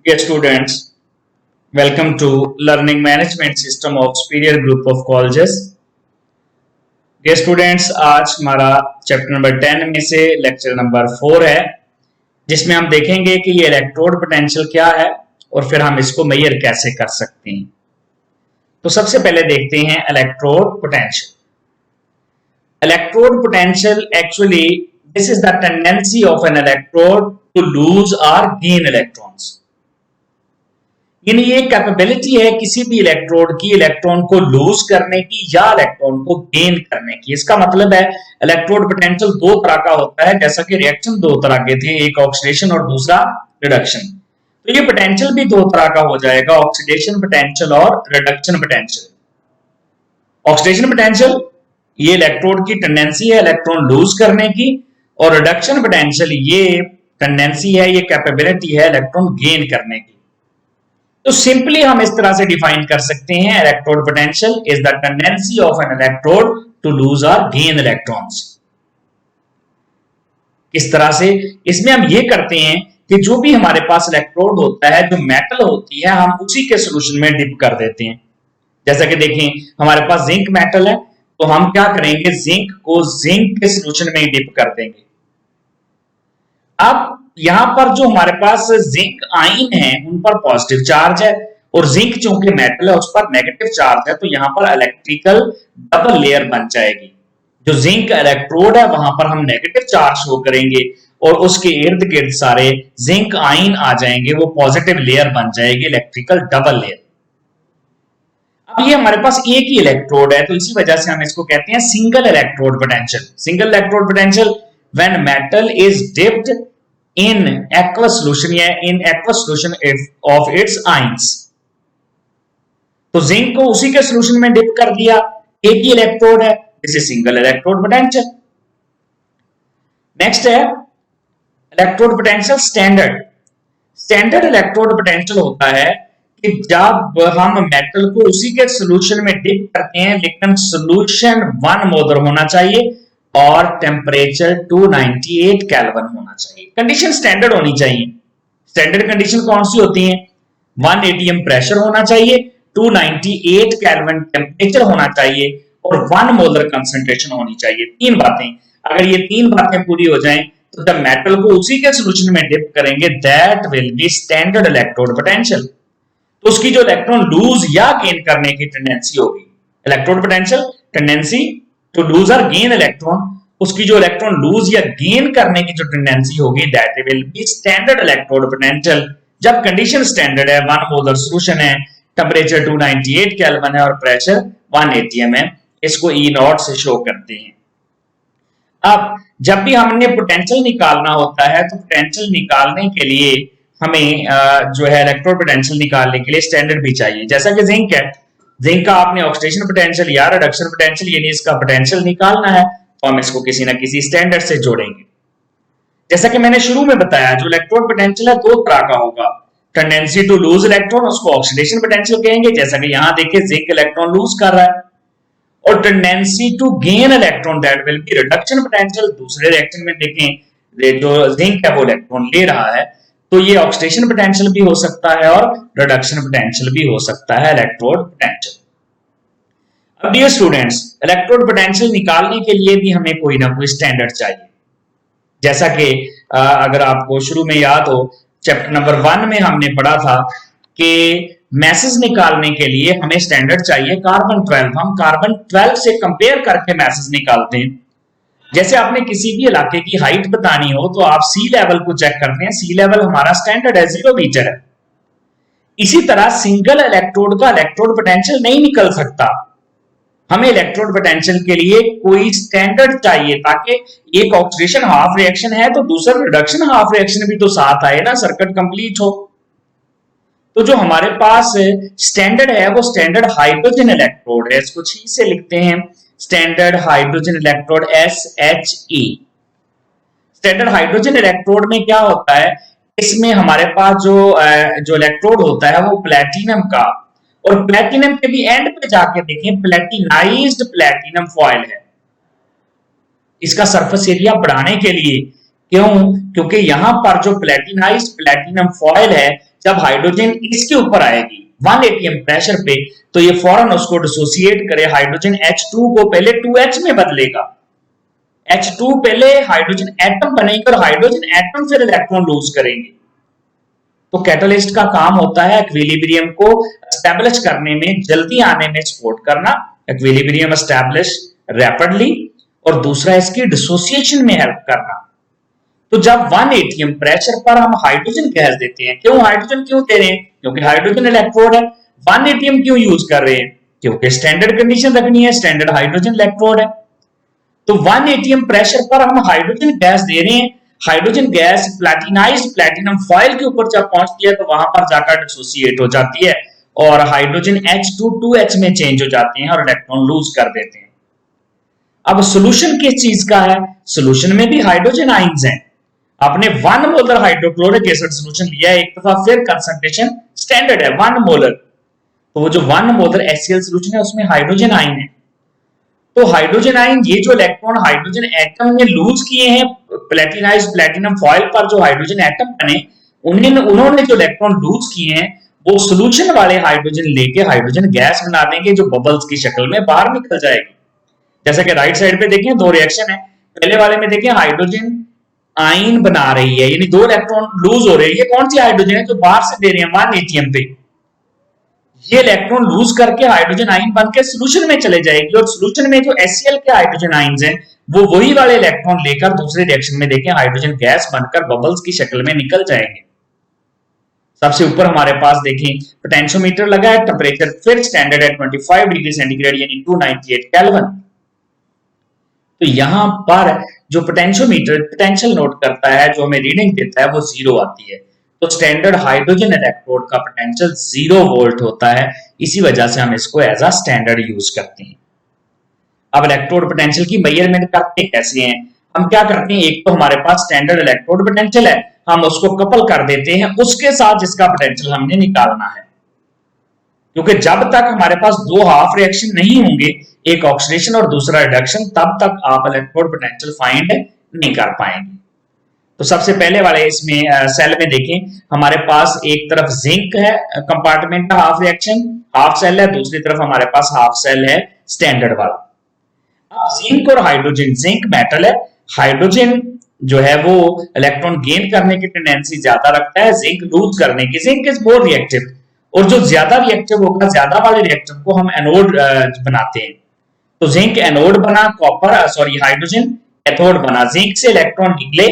Dear students, welcome to Learning Management System of Superior Group of Colleges. Dear students, आज हमारा chapter number 10 में से lecture number 4 है, जिसमें हम देखेंगे कि ये इलेक्ट्रोड पोटेंशियल क्या है और फिर हम इसको मेजर कैसे कर सकते हैं। तो सबसे पहले देखते हैं electrode potential. Electrode potential actually this is the tendency of an electrode to lose or gain electrons. यानी ये कैपेबिलिटी है किसी भी इलेक्ट्रोड की इलेक्ट्रॉन को लूज करने की या इलेक्ट्रॉन को गेन करने की। इसका मतलब है इलेक्ट्रोड पोटेंशियल दो तरह का होता है, जैसा कि रिएक्शन दो तरह के थे, एक ऑक्सीडेशन और दूसरा रिडक्शन। तो ये पोटेंशियल भी दो तरह का हो जाएगा, ऑक्सीडेशन पोटेंशियल और रिडक्शन पोटेंशियल। ऑक्सीडेशन पोटेंशियल ये इलेक्ट्रोड की टेंडेंसी है इलेक्ट्रॉन लूज करने की, और रिडक्शन पोटेंशियल ये टेंडेंसी है, ये कैपेबिलिटी है इलेक्ट्रॉन गेन करने की। तो सिंपली हम इस तरह से डिफाइन कर सकते हैं, electrode potential is the tendency of an electrode to lose or gain electrons. किस तरह से? इसमें हम ये करते हैं कि जो भी हमारे पास इलेक्ट्रोड होता है, जो मेटल होती है, हम उसी के सॉल्यूशन में डिप कर देते हैं। जैसा कि देखें हमारे पास जिंक मेटल है, तो हम क्या करेंगे, जिंक को जिंक के सॉल्यूशन में डिप कर देंगे। अब यहां पर जो हमारे पास जिंक आयन है उन पर पॉजिटिव चार्ज है, और जिंक चूंकि मेटल है उस पर नेगेटिव चार्ज है, तो यहां पर इलेक्ट्रिकल डबल लेयर बन जाएगी। जो जिंक इलेक्ट्रोड है वहां पर हम नेगेटिव चार्ज शो करेंगे और उसके इर्द गिर्द सारे जिंक आयन आ जाएंगे, वो पॉजिटिव लेयर बन जाएगी, इलेक्ट्रिकल डबल लेयर। अब ये हमारे पास एक ही इलेक्ट्रोड है, तो इसी वजह से हम इसको कहते हैं single electrode potential. Single electrode potential when metal is dipped in aqueous solution या in aqueous solution of its ions। तो जिंक को उसी के सॉल्यूशन में डिप कर दिया, एक ही इलेक्ट्रोड है, this is single electrode potential. Next है electrode potential standard. Standard electrode potential होता है कि जब हम मेटल को उसी के सॉल्यूशन में डिप करते हैं, लेकिन सॉल्यूशन 1 मोलर होना चाहिए और टेम्परेचर 298 केल्विन होना चाहिए। कंडीशन स्टैंडर्ड होनी चाहिए। स्टैंडर्ड कंडीशन कौन सी होती है? 1 atm प्रेशर होना चाहिए, 298 केल्विन टेम्परेचर होना चाहिए और 1 मोलर कंसंट्रेशन होनी चाहिए। तीन बातें, अगर ये तीन बातें पूरी हो जाएं तो जब मेटल को उसी के सॉल्यूशन में डिप करेंगे, that will B standard electrode potential. तो उसकी जो इलेक्ट्रॉन लूज या गेन करने की टेंडेंसी होगी, electrode potential tendency to lose or gain electron, उसकी जो इलेक्ट्रॉन लूज या गेन करने की जो टेंडेंसी होगी, that will B standard electrode potential. जब कंडीशन स्टैंडर्ड है, 1 मोलर सॉल्यूशन है, टेम्परेचर 298 केल्विन है और प्रेशर 1 atm है, इसको E नॉट से शो करते हैं। अब जब भी हमने पोटेंशियल निकालना होता है, तो पोटेंशियल निकालने के लिए हमें जो है इलेक्ट्रोड पोटेंशियल निकालने के लिए स्टैंडर्ड भी चाहिए। जैसा कि जिंक है, जिंक का आपने ऑक्सीडेशन पोटेंशियल या रिडक्शन पोटेंशियल यानी इसका पोटेंशियल निकालना है, तो हम इसको किसी ना किसी स्टैंडर्ड से जोड़ेंगे। जैसा कि मैंने शुरू में बताया, जो इलेक्ट्रोड पोटेंशियल है दो तरह का होगा। टेंडेंसी टू लूज इलेक्ट्रॉन, उसको ऑक्सीडेशन पोटेंशियल कहेंगे, जैसा कि यहां देखिए जिंक इलेक्ट्रॉन लूज कर रहा है, और tendency to gain electron that will be reduction potential. दूसरे रिएक्शन में देखें जो जिंक है वो इलेक्ट्रॉन ले रहा है, तो ये ऑक्सीडेशन पोटेंशियल भी हो सकता है और रिडक्शन पोटेंशियल भी हो सकता है, इलेक्ट्रोड पोटेंशियल। अब डियर स्टूडेंट्स, इलेक्ट्रोड पोटेंशियल निकालने के लिए भी हमें कोई ना कोई स्टैंडर्ड चाहिए। जैसा कि अगर आपको शुरू में याद हो, चैप्टर नंबर 1 में हमने पढ़ा था कि मैसेज निकालने के लिए हमें स्टैंडर्ड चाहिए कार्बन 12। हम कार्बन 12 से कंपेयर करके मैसेज निकालते हैं। जैसे आपने किसी भी इलाके की हाइट बतानी हो, तो आप सी लेवल को चेक करते हैं, सी लेवल हमारा स्टैंडर्ड है, 0 मीटर है। इसी तरह सिंगल इलेक्ट्रोड का इलेक्ट्रोड पोटेंशियल नहीं निकल सकता, हमें इलेक्ट्रोड पोटेंशियल के लिए कोई स्टैंडर्ड चाहिए, ताकि एक ऑक्सीडेशन हाफ रिएक्शन है तो दूसरा रिडक्शन हाफ रिएक्शन भी तो साथ आए ना, सर्किट कंप्लीट हो। तो जो हमारे पास स्टैंडर्ड है वो स्टैंडर्ड हाइड्रोजन इलेक्ट्रोड है, इसको छी से लिखते हैं, standard hydrogen electrode SHE। Standard hydrogen electrode में क्या होता है, इसमें हमारे पास जो इलेक्ट्रोड होता है वो प्लेटिनम का, और प्लेटिनम के भी एंड पे जाके देखें प्लेटिनाइज्ड प्लेटिनम फॉयल है। इसका सरफेस एरिया बढ़ाने के लिए, क्यों? क्योंकि यहां पर जो प्लेटिनाइज्ड प्लेटिनम फॉयल है जब हाइड्रोजन इसके ऊपर आएगी 1 atm प्रेशर पे, तो ये फौरन उसको डिसोसिएट करे, हाइड्रोजन H2 को पहले 2H में बदलेगा। H2 पहले हाइड्रोजन एटम बनेंगे और हाइड्रोजन एटम फिर इलेक्ट्रॉन लूज करेंगे। तो कैटलिस्ट का काम होता है इक्विलिब्रियम को एस्टैब्लिश करने में, जल्दी आने में सपोर्ट करना, इक्विलिब्रियम एस्टैब्लिश रैपिडली, और दूसरा इसकी डिसोसिएशन में हेल्प करना। तो जब 1 atm प्रेशर पर हम हाइड्रोजन गैस देते हैं, क्यों हाइड्रोजन क्यों दे रहे हैं? क्योंकि हाइड्रोजन इलेक्ट्रोड है। 1 atm क्यों यूज कर रहे हैं? क्योंकि स्टैंडर्ड कंडीशन रखनी है, स्टैंडर्ड हाइड्रोजन इलेक्ट्रोड है। तो 1 atm प्रेशर पर हम हाइड्रोजन गैस दे रहे हैं। हाइड्रोजन गैस प्लैटिनाइज्ड प्लैटिनम फॉयल के ऊपर जब पहुंचती है तो वहां पर जाकर डिसोसिएट हो जाती है और हाइड्रोजन H2 2H में चेंज हो जाते हैं और इलेक्ट्रॉन लूज कर देते हैं। अब सोल्यूशन किस चीज का है? सोल्यूशन में भी हाइड्रोजन आइंस हैं। आपने 1 मोलर हाइड्रोक्लोरिक एसिड सोल्यूशन लिया है एक दफा, फिर कंसंट्रेशन स्टैंडर्ड है 1 मोलर, तो वो जो 1 मोलर HCl सोल्यूशन है उसमें हाइड्रोजन आइन है। तो हाइड्रोजन आइन, ये जो इलेक्ट्रॉन हाइड्रोजन एटम ने लूज किए हैं प्लैटिनाइज्ड प्लैटिनम फॉयल पर, जो हाइड्रोजन एटम बने, उन्होंने जो इलेक्ट्रॉन लूज किए हैं वो सोल्यूशन वाले हाइड्रोजन लेके हाइड्रोजन गैस बना देंगे जो बबल्स की शक्ल में बाहर निकल जाएगी। जैसा कि राइट साइड पे देखें 2 रिएक्शन है। पहले वाले में देखें हाइड्रोजन आइन बना रही है, यानी 2 इलेक्ट्रॉन लूज हो रहे हैं। ये कौन सी हाइड्रोजन है जो बाहर से दे रहे हैं 1 atm पे? ये इलेक्ट्रॉन लूज करके हाइड्रोजन आइन बनके सॉल्यूशन में चले जाएगी और सॉल्यूशन में जो HCl के हाइड्रोजन आइंस हैं वो वही वाले इलेक्ट्रॉन लेकर दूसरे रिएक्शन में देखें हाइड्रोजन गैस बनकर बबल्स की शक्ल में निकल जाएंगे। सबसे ऊपर हमारे पास देखें पोटेंशियोमीटर लगा है, टेंपरेचर फिर स्टैंडर्ड है 25 डिग्री सेंटीग्रेड यानी 298 केल्विन। तो यहां पर जो पोटेंशियोमीटर पोटेंशियल नोट करता है, जो हमें रीडिंग देता है वो 0 आती है। तो स्टैंडर्ड हाइड्रोजन इलेक्ट्रोड का पोटेंशियल 0 वोल्ट होता है, इसी वजह से हम इसको एज अ स्टैंडर्ड यूज करते हैं। अब इलेक्ट्रोड पोटेंशियल की मेजरमेंट करते कैसे हैं? हम क्या करते हैं, एक तो हमारे पास स्टैंडर्ड इलेक्ट्रोड पोटेंशियल है, हम उसको कपल कर देते हैं उसके साथ जिसका पोटेंशियल हमने निकालना है, क्योंकि जब तक हमारे पास 2 हाफ रिएक्शन नहीं होंगे, एक ऑक्सीडेशन और दूसरा रिडक्शन, तब तक आप इलेक्ट्रोड पोटेंशियल फाइंड नहीं कर पाएंगे। तो सबसे पहले वाले इसमें सेल में देखें, हमारे पास एक तरफ जिंक है कंपार्टमेंट का हाफ रिएक्शन, हाफ सेल है, दूसरी तरफ हमारे पास हाफ सेल है स्टैंडर्ड वाला। अब जिंक और हाइड्रोजन, जिंक मेटल है, हाइड्रोजन जो है वो इलेक्ट्रॉन गेन करने की टेंडेंसी ज्यादा रखता है, जिंक लूज करने की। जिंक इज मोर रिएक्टिव, और जो ज्यादा रिएक्टिव होगा, ज्यादा वाले रिएक्टिव को हम एनोड बनाते हैं। तो जिंक एनोड बना, कॉपर हाइड्रोजन कैथोड बना। जिंक से इलेक्ट्रॉन निकले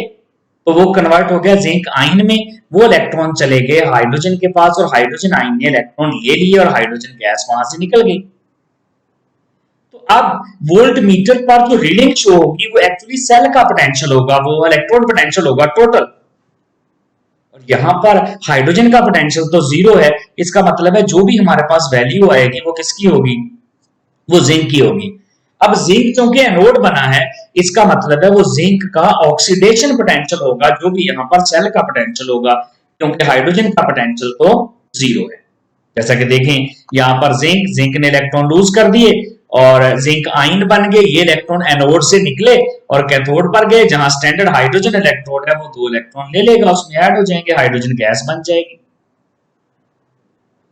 तो वो कन्वर्ट हो गया जिंक आइन में, वो इलेक्ट्रॉन चले गए हाइड्रोजन के पास और हाइड्रोजन आइन ने इलेक्ट्रॉन ले लिए और हाइड्रोजन गैस वहां से निकल गई। तो अब वोल्ट मीटर पर जो रीडिंग शो होगी वो एक्चुअली सेल का पोटेंशियल होगा, वो इलेक्ट्रोड पोटेंशियल होगा टोटल। और यहां पर हाइड्रोजन का पोटेंशियल तो 0 है, इसका मतलब है जो भी हमारे पास वैल्यू आएगी वो किसकी होगी? वो जिंक की होगी। अब जिंक क्योंकि एनोड बना है, इसका मतलब है वो जिंक का ऑक्सीडेशन पोटेंशियल होगा, जो भी यहां पर सेल का पोटेंशियल होगा, क्योंकि हाइड्रोजन का पोटेंशियल तो 0 है। जैसा कि देखें यहां पर जिंक ने इलेक्ट्रॉन लूज कर दिए और जिंक आइन बन गए, ये इलेक्ट्रॉन एनोड से निकले और कैथोड पर गए, जहां स्टैंडर्ड हाइड्रोजन इलेक्ट्रोड है वो 2 इलेक्ट्रॉन ले लेगा, उसमें ऐड हो जाएंगे, हाइड्रोजन गैस बन जाएगी।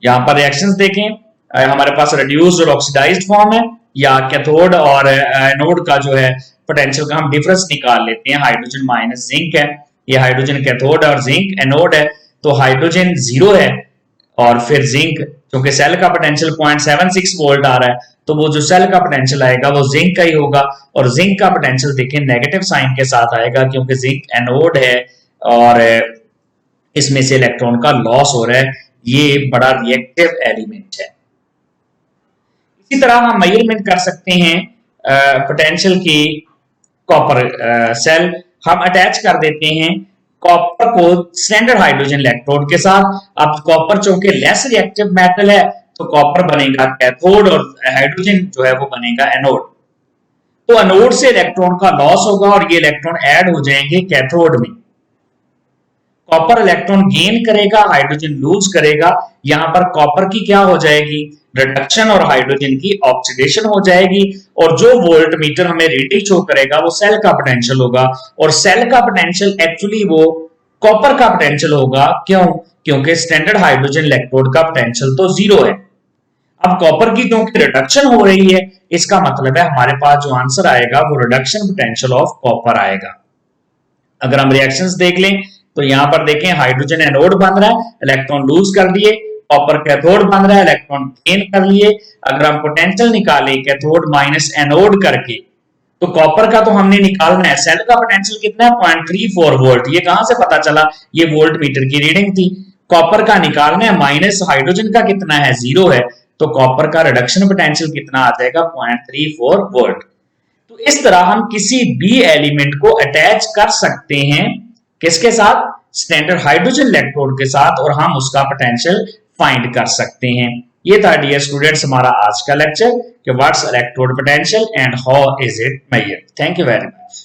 यहां पर रिएक्शंस देखें, हमारे पास रिड्यूस्ड और ऑक्सीडाइज्ड फॉर्म है, या कैथोड और एनोड का जो है पोटेंशियल का हम डिफरेंस निकाल लेते हैं। हाइड्रोजन माइनस जिंक है, ये हाइड्रोजन कैथोड और जिंक एनोड है, तो हाइड्रोजन 0 है और फिर जिंक, क्योंकि सेल का पोटेंशियल 0.76 वोल्ट आ रहा है, तो वो जो सेल का पोटेंशियल आएगा वो जिंक का ही होगा। और जिंक का पोटेंशियल देखें नेगेटिव साइन के साथ आएगा, क्योंकि जिंक एनोड है और इसमें से इलेक्ट्रॉन का लॉस हो रहा है, ये बड़ा रिएक्टिव एलिमेंट है। इसी तरह हम मेजरमेंट कर सकते हैं पोटेंशियल की कॉपर सेल, हम अटैच कर देते हैं कॉपर को स्टैंडर्ड हाइड्रोजन इलेक्ट्रोड के साथ। अब कॉपर चूंकि लेस रिएक्टिव मेटल है तो कॉपर बनेगा कैथोड और हाइड्रोजन जो है वो बनेगा एनोड। तो एनोड से इलेक्ट्रॉन का लॉस होगा और ये इलेक्ट्रॉन ऐड हो जाएंगे कैथोड में। कॉपर इलेक्ट्रॉन गेन करेगा, हाइड्रोजन लूज करेगा, यहां पर कॉपर की क्या हो जाएगी? रिडक्शन, और हाइड्रोजन की ऑक्सीडेशन हो जाएगी। और जो वोल्ट मीटर हमें रीडिंग शो करेगा वो सेल का पोटेंशियल होगा, और सेल का पोटेंशियल एक्चुअली वो कॉपर का पोटेंशियल होगा। क्यों? क्योंकि स्टैंडर्ड हाइड्रोजन इलेक्ट्रोड का पोटेंशियल तो जीरो है। अब कॉपर की क्योंकि रिडक्शन हो रही है, इसका मतलब है हमारे पास जो आंसर आएगा वो रिडक्शन पोटेंशियल ऑफ कॉपर आएगा। अगर हम रिएक्शंस देख लें तो यहां पर देखें हाइड्रोजन एनोड बन रहा है, इलेक्ट्रॉन लूज कर दिए, कॉपर कैथोड बन रहा है, इलेक्ट्रॉन गेन कर लिए। अगर हम पोटेंशियल निकालें कैथोड माइनस एनोड करके तो कॉपर का तो हमने निकालना है, सेल का पोटेंशियल कितना है 0.34 वोल्ट। ये कहां से पता चला, ये वोल्ट मीटर की रीडिंग थी। कॉपर का निकालना है, माइनस हाइड्रोजन का कितना है, जीरो है, तो कॉपर का रिडक्शन पोटेंशियल कितना आ जाएगा 0.34 वोल्ट। तो इस तरह हम किसी भी एलिमेंट को अटैच कर सकते हैं, किसके साथ, स्टैंडर्ड हाइड्रोजन इलेक्ट्रोड के साथ, और हम उसका पोटेंशियल फाइंड कर सकते हैं। ये था डियर स्टूडेंट्स हमारा आज का लेक्चर कि what's electrode potential and how is it measured. Thank you very much.